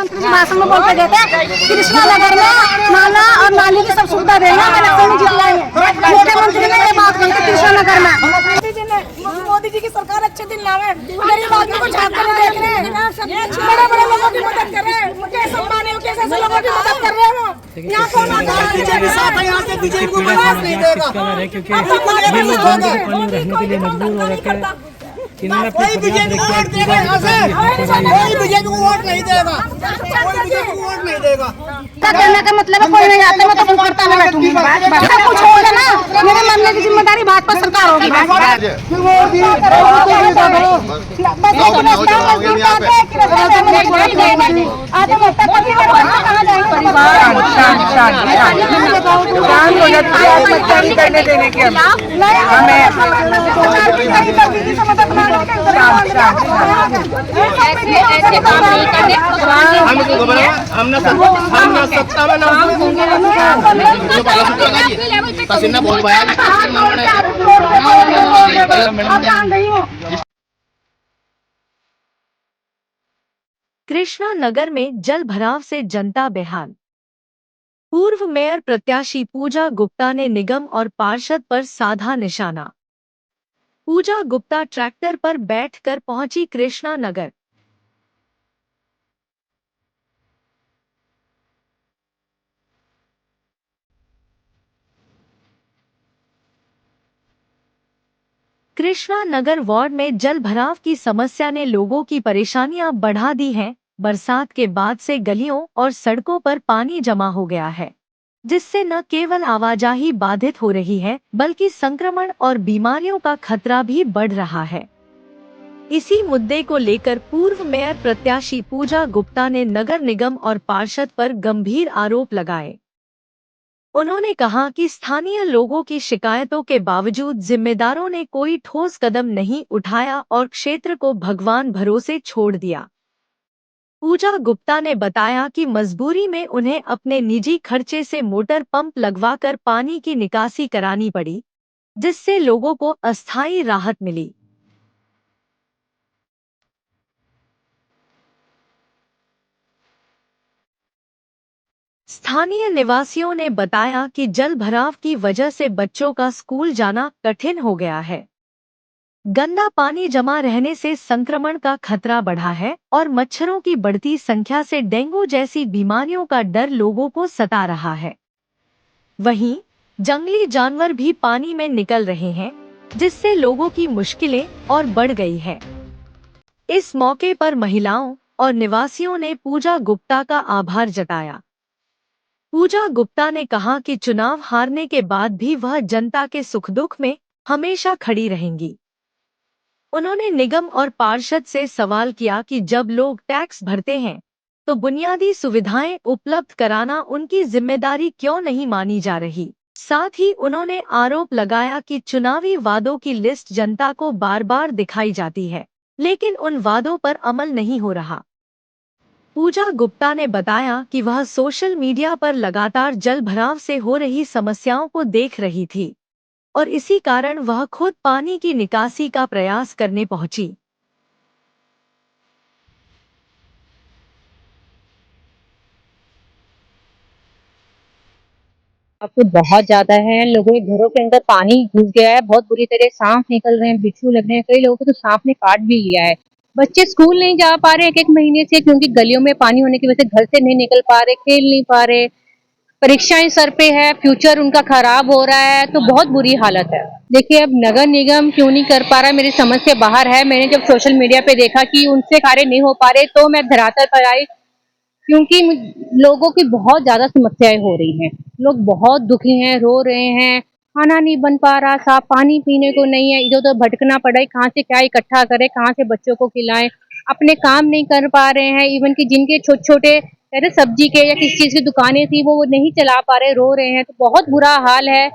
मंत्री जी भाषण में बोलते देते कृष्णा नगर में नाला और नाली की सब सुविधा देंगे, हमें लखनऊ जितलाएंगे। मुख्यमंत्री ने ये बात कही थी कृष्णा नगर में। मोदी जी की सरकार अच्छे दिन लावे, गरीब आदमी को झाँक कर देख रहे हैं, बड़े बड़े लोगों की मदद कर रहे हैं, मुकेश अंबानी कैसे ऐसे लोगों की मदद कर रहे हैं। यहाँ कौन बीजेपी साथ है, यहाँ से बीजेपी को विकास नहीं देगा क्योंकि ये लोग जन के पानी रहने के लिए मजबूर हो रखे हैं। कोई बीजेपी को वोट देगा, यहाँ से कोई बीजेपी को वोट नहीं देगा, कोई बीजेपी को वोट नहीं देगा। क्या कहने का मतलब है, कोई नहीं आता, मैं तो फोन करता मैं बैठूंगी। सब कुछ होगा ना, मेरे मरने की जिम्मेदारी भाजपा सरकार होगी। करने देने के ऐसे काम नहीं करने, कृष्णा नगर में जल भराव से जनता बेहाल। पूर्व मेयर प्रत्याशी पूजा गुप्ता ने निगम और पार्षद पर साधा निशाना। पूजा गुप्ता ट्रैक्टर पर बैठकर पहुंची कृष्णा नगर। कृष्णा नगर वार्ड में जल भराव की समस्या ने लोगों की परेशानियां बढ़ा दी हैं। बरसात के बाद से गलियों और सड़कों पर पानी जमा हो गया है, जिससे न केवल आवाजाही बाधित हो रही है बल्कि संक्रमण और बीमारियों का खतरा भी बढ़ रहा है। इसी मुद्दे को लेकर पूर्व मेयर प्रत्याशी पूजा गुप्ता ने नगर निगम और पार्षद पर गंभीर आरोप लगाए। उन्होंने कहा कि स्थानीय लोगों की शिकायतों के बावजूद जिम्मेदारों ने कोई ठोस कदम नहीं उठाया और क्षेत्र को भगवान भरोसे छोड़ दिया। पूजा गुप्ता ने बताया कि मजबूरी में उन्हें अपने निजी खर्चे से मोटर पंप लगवाकर पानी की निकासी करानी पड़ी, जिससे लोगों को अस्थायी राहत मिली। स्थानीय निवासियों ने बताया कि जल भराव की वजह से बच्चों का स्कूल जाना कठिन हो गया है। गंदा पानी जमा रहने से संक्रमण का खतरा बढ़ा है और मच्छरों की बढ़ती संख्या से डेंगू जैसी बीमारियों का डर लोगों को सता रहा है। वहीं जंगली जानवर भी पानी में निकल रहे हैं, जिससे लोगों की मुश्किलें और बढ़ गई है। इस मौके पर महिलाओं और निवासियों ने पूजा गुप्ता का आभार जताया। पूजा गुप्ता ने कहा कि चुनाव हारने के बाद भी वह जनता के सुख दुख में हमेशा खड़ी रहेंगी। उन्होंने निगम और पार्षद से सवाल किया कि जब लोग टैक्स भरते हैं तो बुनियादी सुविधाएं उपलब्ध कराना उनकी जिम्मेदारी क्यों नहीं मानी जा रही। साथ ही उन्होंने आरोप लगाया कि चुनावी वादों की लिस्ट जनता को बार बार दिखाई जाती है, लेकिन उन वादों पर अमल नहीं हो रहा। पूजा गुप्ता ने बताया कि वह सोशल मीडिया पर लगातार जल भराव से हो रही समस्याओं को देख रही थी और इसी कारण वह खुद पानी की निकासी का प्रयास करने पहुंची। अब तो बहुत ज्यादा है, लोगों के घरों के अंदर पानी घुस गया है, बहुत बुरी तरह सांप निकल रहे हैं, बिच्छू लग रहे हैं, कई लोगों को तो सांप ने काट भी लिया है। बच्चे स्कूल नहीं जा पा रहे एक महीने से क्योंकि गलियों में पानी होने की वजह से घर से नहीं निकल पा रहे, खेल नहीं पा रहे, परीक्षाएं सर पे है, फ्यूचर उनका खराब हो रहा है, तो बहुत बुरी हालत है। देखिए अब नगर निगम क्यों नहीं कर पा रहा, मेरी समझ से बाहर है। मैंने जब सोशल मीडिया पे देखा कि उनसे कार्य नहीं हो पा रहे तो मैं धरातल पर आई, क्योंकि लोगों की बहुत ज्यादा समस्याएं हो रही हैं, लोग बहुत दुखी हैं, रो रहे हैं, खाना नहीं बन पा रहा, साफ पानी पीने को नहीं है, इधर उधर भटकना पड़ा है, कहाँ से क्या इकट्ठा करें, कहाँ से बच्चों को खिलाएं, अपने काम नहीं कर पा रहे हैं। इवन कि जिनके छोटे छोटे कहते सब्जी के या किसी चीज की दुकानें थी वो नहीं चला पा रहे, रो रहे हैं, तो बहुत बुरा हाल है।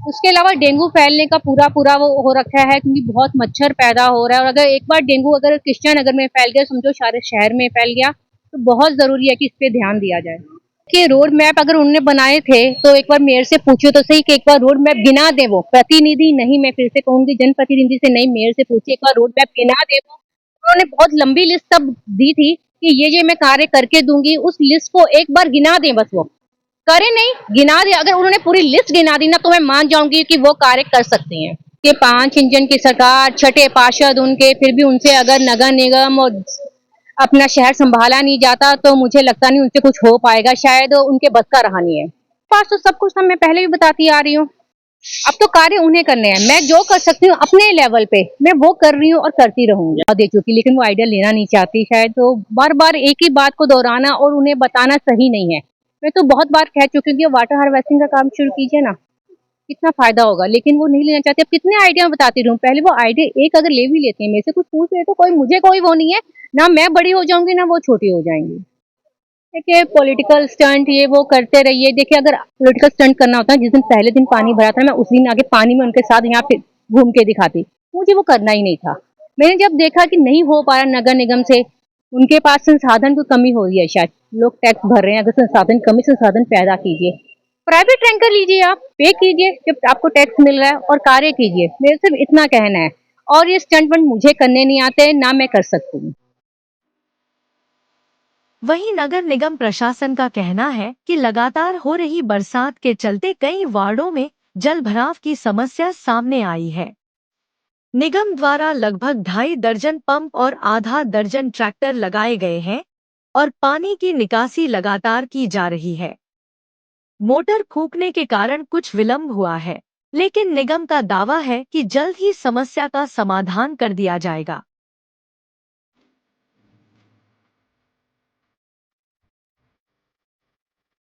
उसके अलावा डेंगू फैलने का पूरा पूरा वो हो रखा है क्योंकि बहुत मच्छर पैदा हो रहा है, और अगर एक बार डेंगू अगर कृष्णा नगर में फैल गया, समझो सारे शहर में फैल गया, तो बहुत जरूरी है कि इस पे ध्यान दिया जाए। कि रोड मैप अगर उन्होंने बनाए थे तो एक बार मेयर से पूछो तो सही कि एक बार रोड मैप गिना दे, वो प्रतिनिधि नहीं, मैं फिर से कहूंगी जनप्रतिनिधि से नहीं, मेयर से पूछिए एक बार रोड मैप गिना दे। वो उन्होंने बहुत लंबी लिस्ट तब दी थी कि ये मैं कार्य करके दूंगी, उस लिस्ट को एक बार गिना दें, बस वो करे नहीं, गिना दे। अगर उन्होंने पूरी लिस्ट गिना दी ना तो मैं मान जाऊंगी कि वो कार्य कर सकते हैं। कि 5 इंजन की सरकार, छठे पार्षद उनके, फिर भी उनसे अगर नगर निगम और अपना शहर संभाला नहीं जाता तो मुझे लगता नहीं उनसे कुछ हो पाएगा, शायद उनके बस का रहा नहीं है। पास तो सब कुछ मैं पहले भी बताती आ रही हूँ। अब तो कार्य उन्हें करने हैं, मैं जो कर सकती हूँ अपने लेवल पे मैं वो कर रही हूँ और करती रहूंगी। दे चुकी, लेकिन वो आइडिया लेना नहीं चाहती शायद, तो बार बार एक ही बात को दोहराना और उन्हें बताना सही नहीं है। मैं तो बहुत बार कह चुकी हूँ कि वाटर हार्वेस्टिंग का काम शुरू कीजिए ना, कितना फायदा होगा, लेकिन वो नहीं लेना चाहते। अब कितने आइडिया बताती रहूं, पहले वो आइडिया एक अगर ले भी लेते हैं, मेरे से कुछ पूछ रहे तो मुझे कोई वो नहीं है, ना मैं बड़ी हो जाऊंगी ना वो छोटी हो जाएंगी। देखिए पॉलिटिकल स्टंट ये वो करते रहिए। देखिए अगर पॉलिटिकल स्टंट करना होता है, जिस दिन पहले दिन पानी भरा था मैं उस दिन आगे पानी में उनके साथ यहाँ पे घूम के दिखाती, मुझे वो करना ही नहीं था। मैंने जब देखा कि नहीं हो पा रहा नगर निगम से, उनके पास संसाधन की कमी हो रही है, शायद लोग टैक्स भर रहे हैं, अगर संसाधन कमी, संसाधन पैदा कीजिए, प्राइवेट टैंकर लीजिए, आप पे कीजिए जब आपको टैक्स मिल रहा है और कार्य कीजिए। मेरे सिर्फ इतना कहना है, और ये स्टंटमेंट मुझे करने नहीं आते, ना मैं कर सकती हूँ। वहीं नगर निगम प्रशासन का कहना है कि लगातार हो रही बरसात के चलते कई वार्डों में जल भराव की समस्या सामने आई है। निगम द्वारा लगभग 2.5 दर्जन पंप और आधा दर्जन ट्रैक्टर लगाए गए हैं और पानी की निकासी लगातार की जा रही है। मोटर फूंकने के कारण कुछ विलंब हुआ है, लेकिन निगम का दावा है कि जल्द ही समस्या का समाधान कर दिया जाएगा।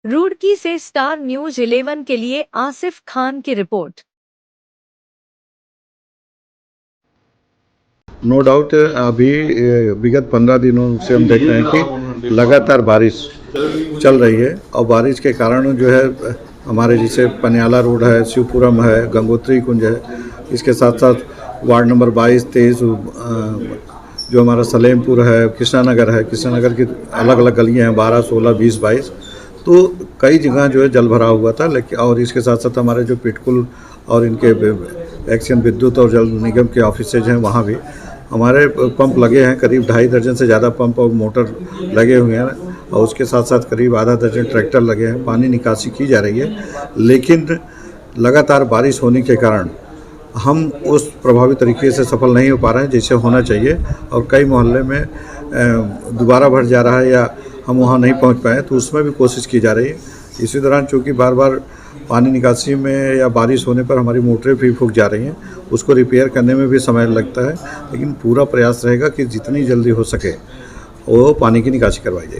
रुड़की से स्टार न्यूज 11 के लिए आसिफ खान की रिपोर्ट। नो डाउट अभी विगत 15 दिनों से हम देख रहे हैं कि लगातार बारिश चल रही है, और बारिश के कारण जो है हमारे जैसे पनियाला रोड है, शिवपुरम है, गंगोत्री कुंज है, इसके साथ साथ वार्ड नंबर 22, 23 जो हमारा सलेमपुर है, कृष्णा नगर है, कृष्णा नगर की अलग अलग गलियां हैं 12, 16, 20, 22, तो कई जगह जो है जल भरा हुआ था। लेकिन और इसके साथ साथ हमारे जो पिटकुल और इनके एक्शन विद्युत और जल निगम के ऑफिसेज हैं वहाँ भी हमारे पंप लगे हैं, करीब 2.5 दर्जन से ज़्यादा पंप और मोटर लगे हुए हैं, और उसके साथ साथ करीब आधा दर्जन ट्रैक्टर लगे हैं। पानी निकासी की जा रही है, लेकिन लगातार बारिश होने के कारण हम उस प्रभावी तरीके से सफल नहीं हो पा रहे हैं जैसे होना चाहिए, और कई मोहल्ले में दोबारा भर जा रहा है या हम वहाँ नहीं पहुँच पाए, तो उसमें भी कोशिश की जा रही है। इसी दौरान चूँकि बार बार पानी निकासी में या बारिश होने पर हमारी मोटरें भी फूंक जा रही हैं, उसको रिपेयर करने में भी समय लगता है, लेकिन पूरा प्रयास रहेगा कि जितनी जल्दी हो सके वो पानी की निकासी करवाई जाए।